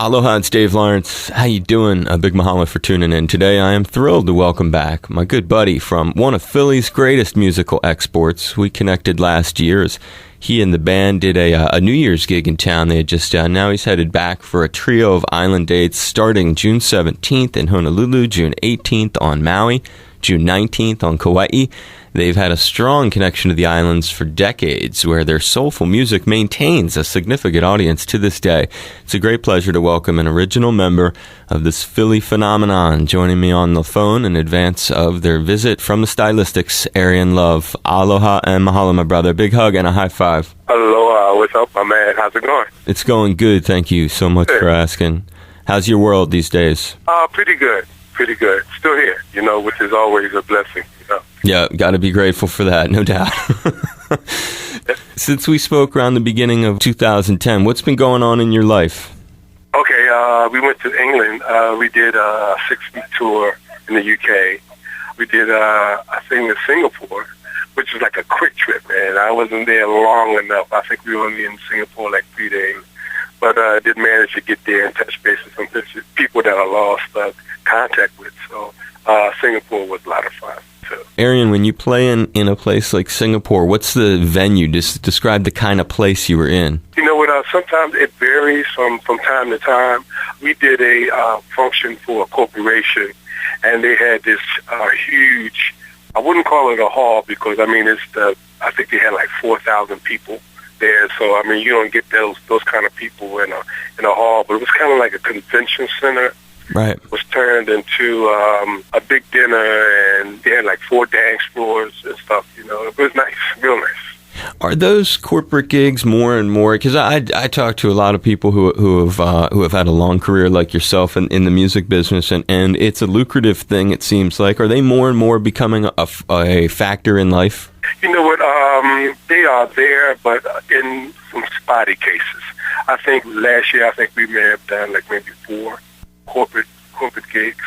Aloha, it's Dave Lawrence. How you doing? A big mahalo for tuning in. Today I am thrilled to welcome back my good buddy from one of Philly's greatest musical exports. We connected last year as he and the band did a New Year's gig in town they had just done. Now he's headed back for a trio of island dates starting June 17th in Honolulu, June 18th on Maui, June 19th on Kauai. They've had a strong connection to the islands for decades, where their soulful music maintains a significant audience to this day. It's a great pleasure to welcome an original member of this Philly phenomenon joining me on the phone in advance of their visit from the Stylistics, Airrion Love. Aloha and mahalo, my brother. Big hug and a high five. Aloha. What's up, my man? How's it going? It's going good. Thank you so much for asking. How's your world these days? Pretty good. Pretty good. Still here, which is always a blessing, Yeah, got to be grateful for that, no doubt. Since we spoke around the beginning of 2010, what's been going on in your life? Okay, we went to England. We did a 6-week tour in the UK. We did a thing in Singapore, which was like a quick trip, man. I wasn't there long enough. I think we were only in Singapore like 3 days. But I did manage to get there and touch base with some people that I lost contact with. So Singapore was a lot of fun. Airrion, when you play in a place like Singapore, what's the venue? Just describe the kind of place you were in. You know what? Sometimes it varies from time to time. We did a function for a corporation, and they had this huge, I wouldn't call it a hall because, I think they had like 4,000 people there. So, you don't get those kind of people in a hall, but it was kind of like a convention center. Right. It was turned into a big dinner, and they had like 4 dance floors and stuff, It was nice, real nice. Are those corporate gigs more and more? Because I talk to a lot of people who have had a long career like yourself in the music business, and it's a lucrative thing, it seems like. Are they more and more becoming a factor in life? You know what? They are there, but in some spotty cases. I think last year, we may have done like maybe 4 corporate gigs,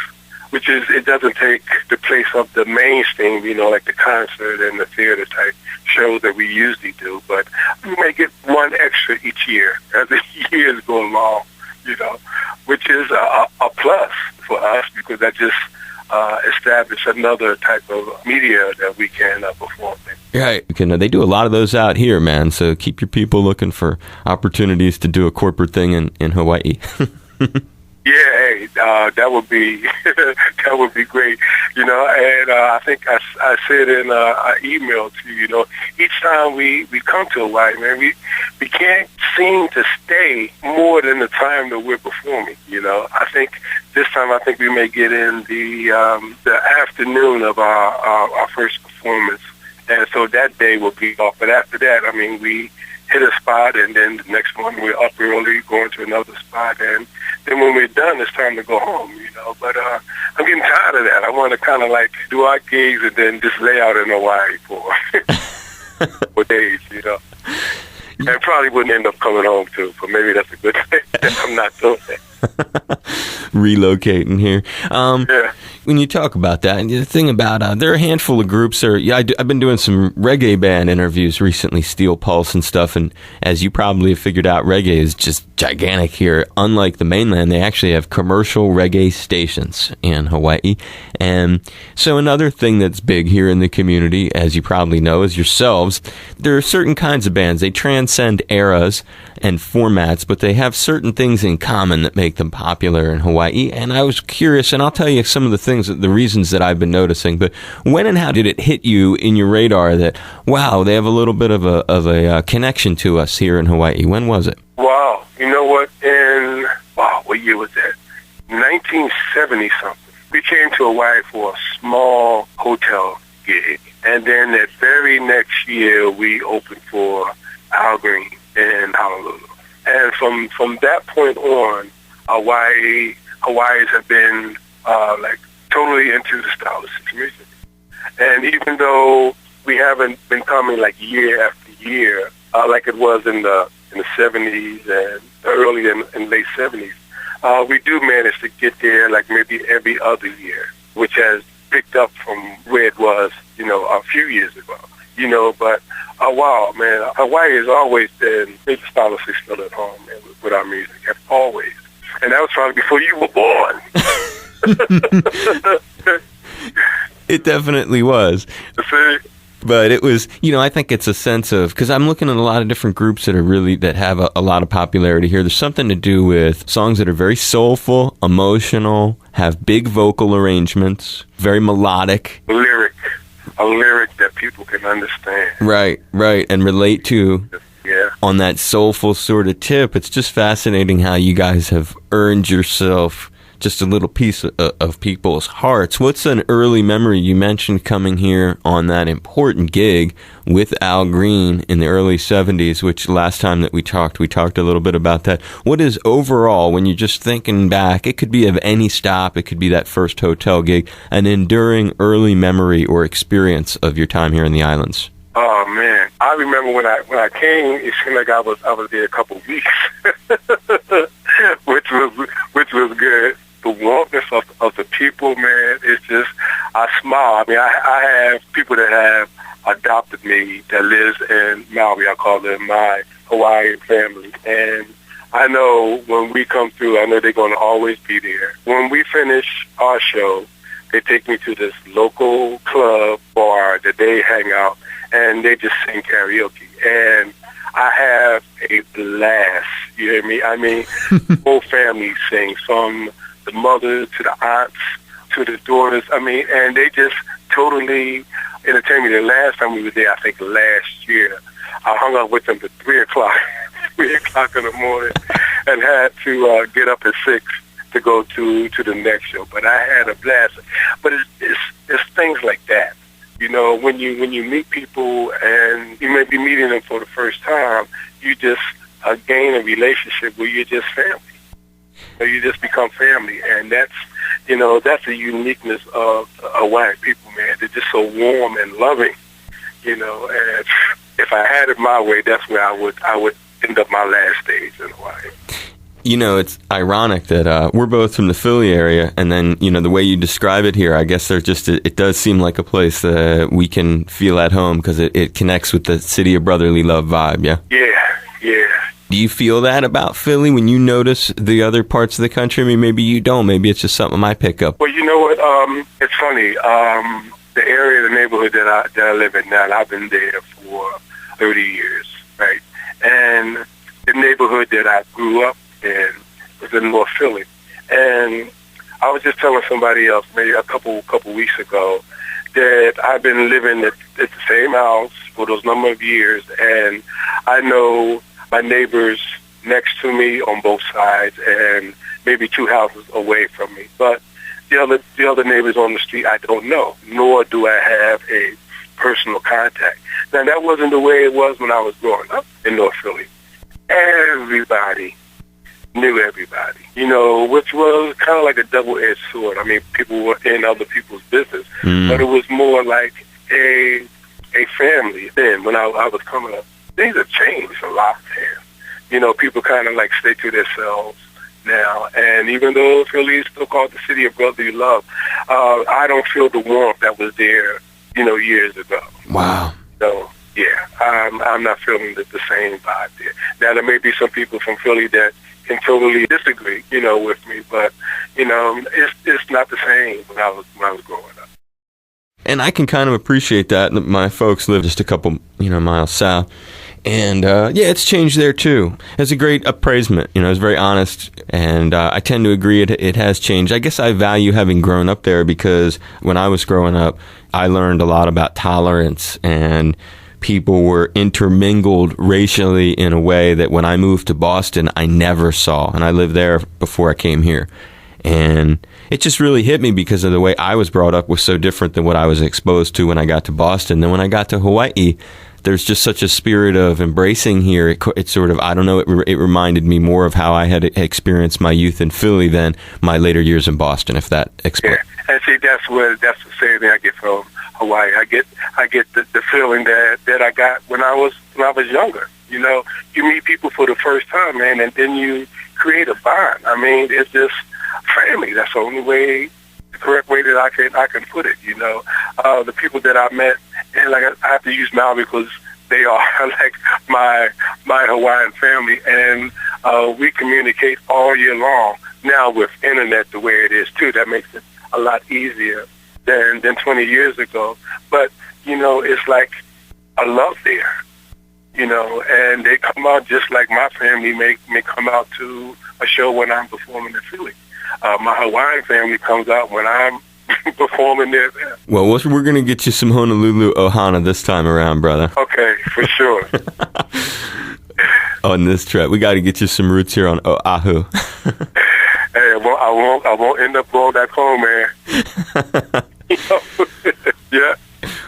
which is, it doesn't take the place of the mainstream, like the concert and the theater type shows that we usually do, but we may get 1 extra each year as the years go along, which is a plus for us because that just establish another type of media that we can perform in. Right. They do a lot of those out here, man, so keep your people looking for opportunities to do a corporate thing in Hawaii. Yeah, that would be great, And I think I said in an email to you, each time we come to Hawaii, man, we can't seem to stay more than the time that we're performing. I think this time we may get in the afternoon of our first performance, and so that day will be off. But after that, we hit a spot, and then the next morning we're up early going to another spot, and then when we're done, it's time to go home, But I'm getting tired of that. I want to kind of like do our gigs and then just lay out in Hawaii for days, And probably wouldn't end up coming home, too, but maybe that's a good thing. I'm not doing that. Relocating here. Yeah. When you talk about that, and the thing about there are a handful of groups. I've been doing some reggae band interviews recently, Steel Pulse and stuff. And as you probably have figured out, reggae is just gigantic here. Unlike the mainland, they actually have commercial reggae stations in Hawaii. And so another thing that's big here in the community, as you probably know, is yourselves. There are certain kinds of bands. They transcend eras and formats, but they have certain things in common that make them popular in Hawaii. And I was curious, and I'll tell you some of the reasons that I've been noticing, but when and how did it hit you in your radar that, wow, they have a little bit of a connection to us here in Hawaii? When was it? Wow. You know what? What year was that? 1970-something. We came to Hawaii for a small hotel gig, and then that very next year we opened for Al Green in Honolulu. And from that point on, Hawaiians have been totally into the Stylistics music. And even though we haven't been coming like year after year, like it was in the 70s and early and late 70s, we do manage to get there like maybe every other year, which has picked up from where it was, a few years ago. But wow, man, Hawaii has always been, the Stylistics still at home, man, with our music, have always. And that was probably before you were born. It definitely was. See? But it was, I think it's a sense of, because I'm looking at a lot of different groups that have a lot of popularity here. There's something to do with songs that are very soulful, emotional, have big vocal arrangements, very melodic. A lyric that people can understand. Right, and relate to. Yeah. On that soulful sort of tip. It's just fascinating how you guys have earned yourself just a little piece of people's hearts. What's an early memory? You mentioned coming here on that important gig with Al Green in the early 70s, which last time that we talked a little bit about that. What is overall, when you're just thinking back, it could be of any stop, it could be that first hotel gig, an enduring early memory or experience of your time here in the islands? Oh man, I remember when I came, it seemed like I was there a couple of weeks, which was good. The warmness of the people, man, it's just, I smile. I mean, I have people that have adopted me that lives in Maui. I call them my Hawaiian family. And I know when we come through, I know they're going to always be there. When we finish our show, they take me to this local club bar that they hang out, and they just sing karaoke. And I have a blast. You hear me? I mean, whole family sings, from the mother to the aunts to the daughters. I mean, and they just totally entertained me. The last time we were there, I think last year, I hung out with them to 3 o'clock in the morning, and had to get up at 6 to go to the next show. But I had a blast. But it's things like that. When you meet people and you may be meeting them for the first time, you just gain a relationship where you're just family. You just become family, and that's the uniqueness of Hawaiian people, man. They're just so warm and loving, and if I had it my way, that's where I would end up my last stage in Hawaii. It's ironic that we're both from the Philly area, and then, the way you describe it here, I guess it does seem like a place that we can feel at home because it connects with the city of brotherly love vibe, yeah? Yeah. Do you feel that about Philly when you notice the other parts of the country? I mean, maybe you don't. Maybe it's just something I pick up. Well, you know what? It's funny. The area, the neighborhood that I live in now, I've been there for 30 years, right? And the neighborhood that I grew up in was in North Philly. And I was just telling somebody else maybe a couple weeks ago that I've been living at the same house for those number of years, and I know my neighbors next to me on both sides and maybe 2 houses away from me. But the other neighbors on the street I don't know, nor do I have a personal contact. Now, that wasn't the way it was when I was growing up in North Philly. Everybody knew everybody, which was kind of like a double-edged sword. I mean, people were in other people's business, but it was more like a family. Then when I was coming up, things have changed a lot there. People kind of like stay to themselves now. And even though Philly is still called the city of brotherly love, I don't feel the warmth that was there, years ago. Wow. So, yeah, I'm not feeling the same vibe there. Now, there may be some people from Philly that can totally disagree, with me, but, it's not the same when I was growing up. And I can kind of appreciate that. My folks live just a couple, miles south. And, it's changed there, too. It's a great appraisement. It's very honest. And I tend to agree it has changed. I guess I value having grown up there because when I was growing up, I learned a lot about tolerance, and people were intermingled racially in a way that when I moved to Boston, I never saw. And I lived there before I came here. And it just really hit me because of the way I was brought up was so different than what I was exposed to when I got to Boston. Then when I got to Hawaii, there's just such a spirit of embracing here. It sort of, I don't know, it reminded me more of how I had experienced my youth in Philly than my later years in Boston, if that explains. Yeah, and see, that's the same thing I get from Hawaii. I get the feeling that I got when I was younger. You meet people for the first time, man, and then you create a bond. I mean, it's just family. That's the only way, the correct way that I can put it. The people that I met, and like I have to use now because they are like my Hawaiian family, and we communicate all year long. now with internet the way it is too, that makes it a lot easier than 20 years ago. But, you know, it's like a love there, you know, and they come out just like my family may come out to a show when I'm performing in Philly. My Hawaiian family comes out when I'm performing there. Well, we're going to get you some Honolulu Ohana this time around, brother. Okay, for sure. On this trip, we got to get you some roots here on Oahu. Hey, well, I won't end up going back home, man. You know? Yeah,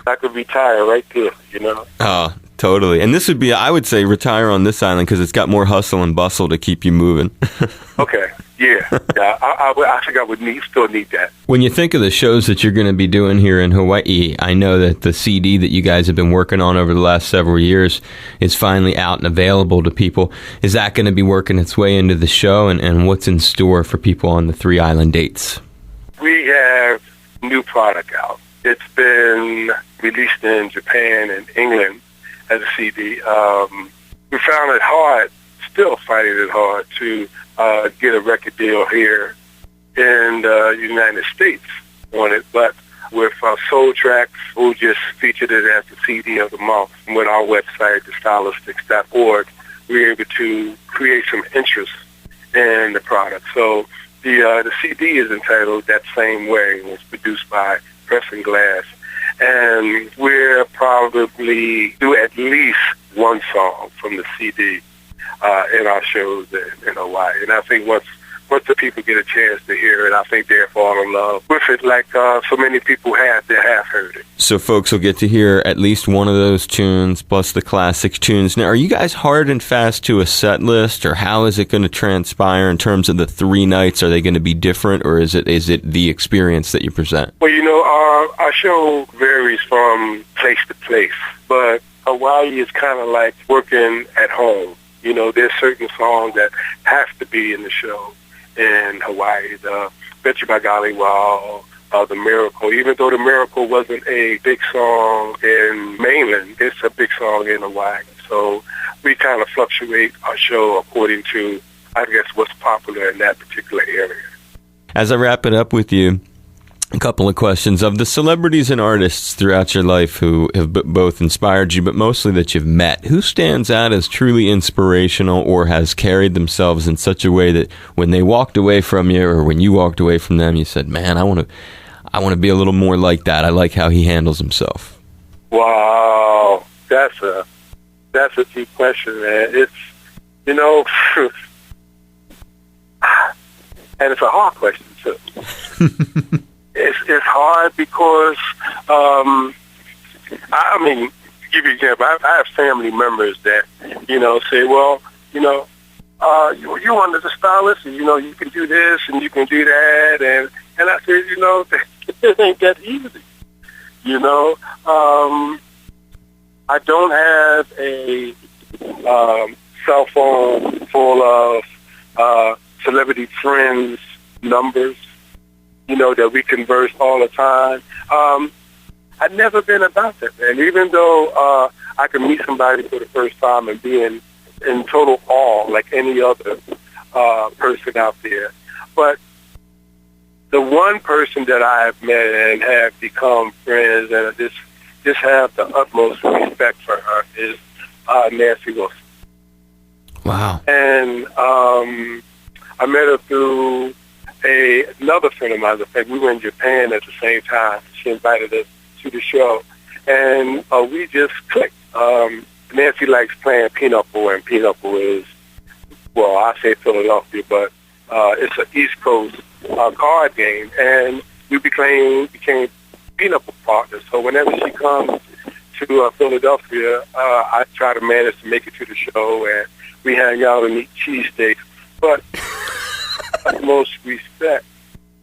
I could retire right there, you know. Oh, totally. And this would be, I would say, retire on this island because it's got more hustle and bustle to keep you moving. Okay. Yeah. I think I would still need that. When you think of the shows that you're going to be doing here in Hawaii, I know that the CD that you guys have been working on over the last several years is finally out and available to people. Is that going to be working its way into the show, and what's in store for people on the 3 island dates? We have new product out. It's been released in Japan and England as a CD. We found it hard, still finding it hard to get a record deal here in the United States on it, but with Soul Tracks, who just featured it as the CD of the month, and with our website, the Stylistics.org, we were able to create some interest in the product. So the CD is entitled That Same Way, and it's produced by Pressing Glass, and we'll probably do at least one song from the CD in our shows in Hawaii. And I think once the people get a chance to hear it, I think they'll fall in love with it like so many people that have heard it. So folks will get to hear at least one of those tunes plus the classic tunes. Now, are you guys hard and fast to a set list, or how is it going to transpire in terms of the 3 nights? Are they going to be different, or is it the experience that you present? Well, you know, our show varies from place to place, but Hawaii is kind of like working at home. You know, there's certain songs that have to be in the show in Hawaii. The Bet You By Golly Wow, The Miracle. Even though The Miracle wasn't a big song in mainland, it's a big song in Hawaii. So we kind of fluctuate our show according to, I guess, what's popular in that particular area. As I wrap it up with you, a couple of questions. Of the celebrities and artists throughout your life who have both inspired you, but mostly that you've met, who stands out as truly inspirational or has carried themselves in such a way that when they walked away from you or when you walked away from them, you said, man, I want to be a little more like that. I like how he handles himself. Wow. That's a deep question, man. It's, you know, and it's a hard question, too. It's hard because, I mean, to give you an example, I have family members that, you know, say, well, you know, you wanted the stylist, and, you know, you can do this and you can do that. And I said, you know, it ain't that easy. You know, I don't have a cell phone full of celebrity friends' numbers, you know, that we converse all the time. I've never been about that, man. Even though I can meet somebody for the first time and be in total awe like any other person out there. But the one person that I have met and have become friends and I just have the utmost respect for her is Nancy Wilson. Wow. And I met her through another friend of mine. In fact, we were in Japan at the same time. She invited us to the show, and we just clicked. Nancy likes playing pinochle, and pinochle is, well, I say Philadelphia, but it's an East Coast card game, and we became pinochle partners. So whenever she comes to Philadelphia, I try to manage to make it to the show, and we hang out and eat cheesesteaks. But most respect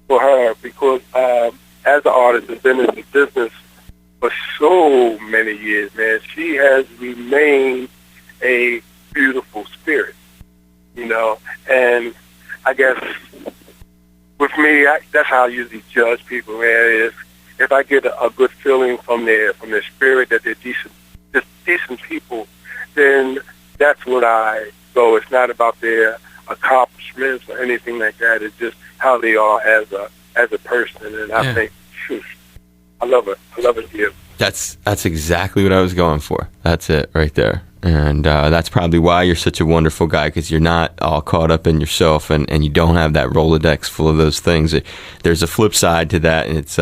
for her because as an artist has been in the business for so many years, man. She has remained a beautiful spirit, you know. And I guess with me, that's how I usually judge people, man. Is if I get a good feeling from their spirit that they're decent people, then that's what I go. It's not about their accomplishments or anything like that. It's just how they are as a person. And I think, I love it. I love it here. That's exactly what I was going for. That's it right there. And that's probably why you're such a wonderful guy, because you're not all caught up in yourself, and you don't have that Rolodex full of those things. There's a flip side to that, and it's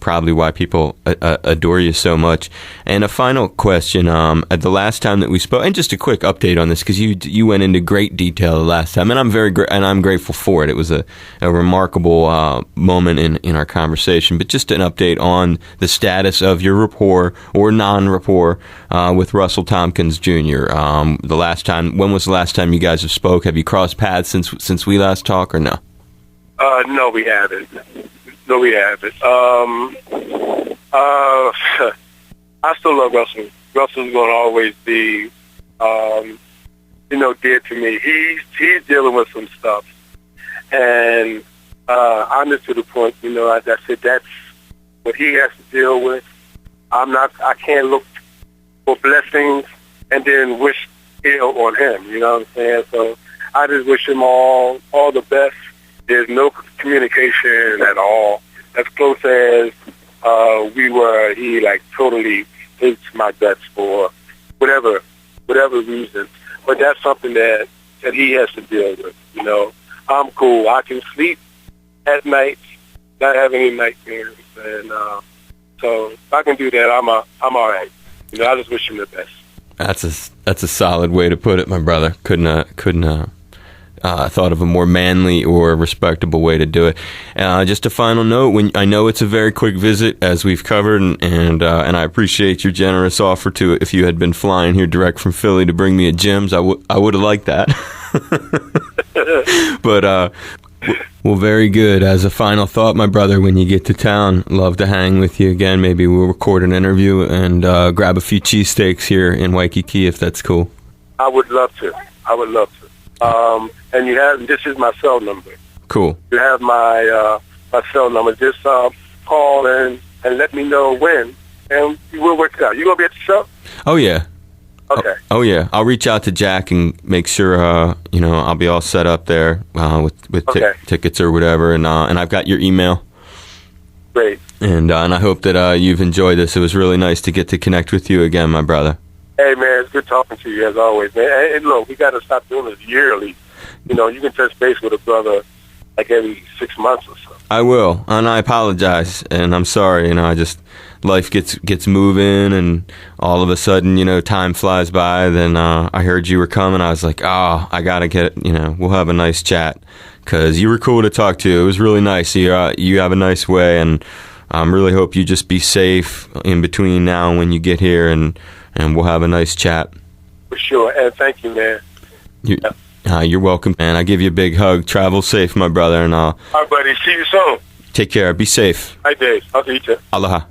probably why people adore you so much. And a final question, at the last time that we spoke, and just a quick update on this, because you went into great detail the last time, and I'm grateful for it. It was a remarkable moment in our conversation. But just an update on the status of your rapport or non-rapport with Russell Tompkins Jr. When was the last time you guys have spoke? Have you crossed paths since we last talked, or no? No, we haven't. No, we haven't. I still love Russell. Russell's going to always be, dear to me. He's dealing with some stuff, and I'm just to the point, as I said, that's what he has to deal with. I can't look for blessings and then wish ill on him. You know what I'm saying? So I just wish him all the best. There's no communication at all. As close as we were, he totally hates my guts for whatever reason. But that's something that he has to deal with. I'm cool. I can sleep at night, not have any nightmares, and so if I can do that, I'm all right. I just wish him the best. That's a solid way to put it, my brother. Couldn't thought of a more manly or respectable way to do it. Just a final note: I know it's a very quick visit, as we've covered, and I appreciate your generous offer to it. If you had been flying here direct from Philly to bring me a Jim's, I would have liked that. But well, very good. As a final thought, my brother, when you get to town, love to hang with you again. Maybe we'll record an interview and grab a few cheesesteaks here in Waikiki, if that's cool. I would love to. And this is my cell number. Cool. You have my cell number. Just call and let me know when, and we'll work it out. You gonna be at the show? Oh yeah. Okay. Oh yeah. I'll reach out to Jack and make sure I'll be all set up there with tickets or whatever, and I've got your email. Great. And I hope that you've enjoyed this. It was really nice to get to connect with you again, my brother. Hey man, it's good talking to you as always, man. And look, we got to stop doing this yearly. You can touch base with a brother every 6 months or so. I will, and I apologize, and I'm sorry. Life gets moving, and all of a sudden, time flies by. Then I heard you were coming. I was like, I gotta get. We'll have a nice chat, because you were cool to talk to. It was really nice. You have a nice way, and I really hope you just be safe in between now and when you get here, and we'll have a nice chat. For sure, and thank you, man. You're welcome, man. I give you a big hug. Travel safe, my brother, and all right, buddy. See you soon. Take care. Be safe. Hi, Dave. I'll see you too. Aloha.